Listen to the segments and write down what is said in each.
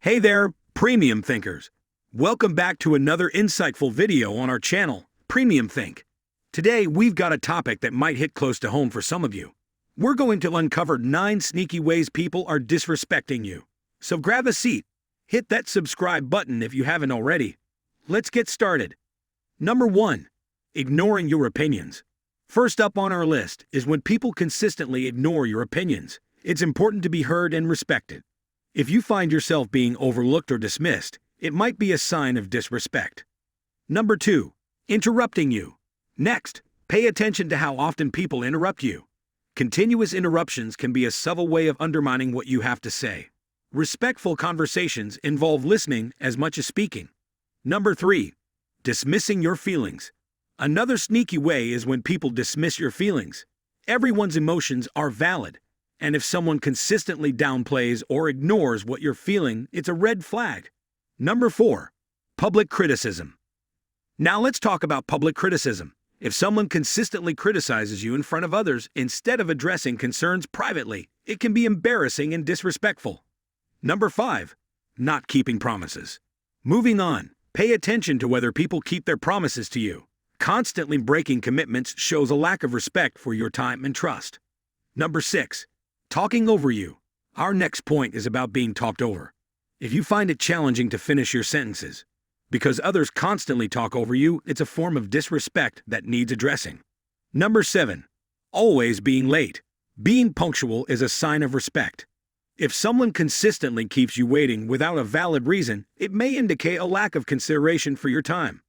Hey there, premium thinkers. Welcome back to another insightful video on our channel, Premium Think. Today, we've got a topic that might hit close to home for some of you. We're going to uncover 9 sneaky ways people are disrespecting you. So grab a seat, hit that subscribe button if you haven't already. Let's get started. Number 1. Ignoring your opinions. First up on our list is when people consistently ignore your opinions. It's important to be heard and respected. If you find yourself being overlooked or dismissed, it might be a sign of disrespect. Number 2. Interrupting you. Next, pay attention to how often people interrupt you. Continuous interruptions can be a subtle way of undermining what you have to say. Respectful conversations involve listening as much as speaking. Number 3. Dismissing your feelings. Another sneaky way is when people dismiss your feelings. Everyone's emotions are valid, and if someone consistently downplays or ignores what you're feeling, it's a red flag. Number 4. Public criticism. Now let's talk about public criticism. If someone consistently criticizes you in front of others instead of addressing concerns privately, it can be embarrassing and disrespectful. Number 5. Not keeping promises. Moving on, pay attention to whether people keep their promises to you. Constantly breaking commitments shows a lack of respect for your time and trust. Number 6. Talking over you. Our next point is about being talked over. If you find it challenging to finish your sentences because others constantly talk over you, it's a form of disrespect that needs addressing. Number 7. Always being late. Being punctual is a sign of respect. If someone consistently keeps you waiting without a valid reason, it may indicate a lack of consideration for your time.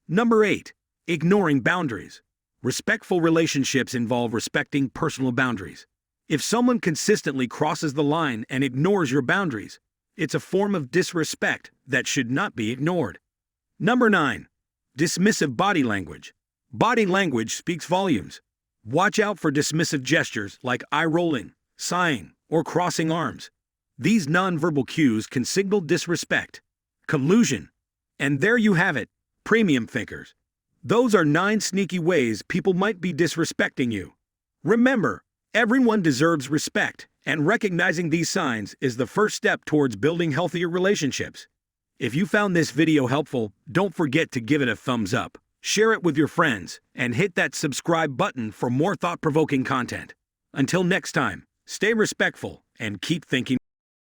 Number 8. Ignoring boundaries. Respectful relationships involve respecting personal boundaries. If someone consistently crosses the line and ignores your boundaries, it's a form of disrespect that should not be ignored. Number 9. Dismissive body language. Body language speaks volumes. Watch out for dismissive gestures like eye-rolling, sighing, or crossing arms. These nonverbal cues can signal disrespect, collusion, and there you have it, premium thinkers. Those are 9 sneaky ways people might be disrespecting you. Remember, everyone deserves respect, and recognizing these signs is the first step towards building healthier relationships. If you found this video helpful, don't forget to give it a thumbs up, share it with your friends, and hit that subscribe button for more thought-provoking content. Until next time, stay respectful and keep thinking.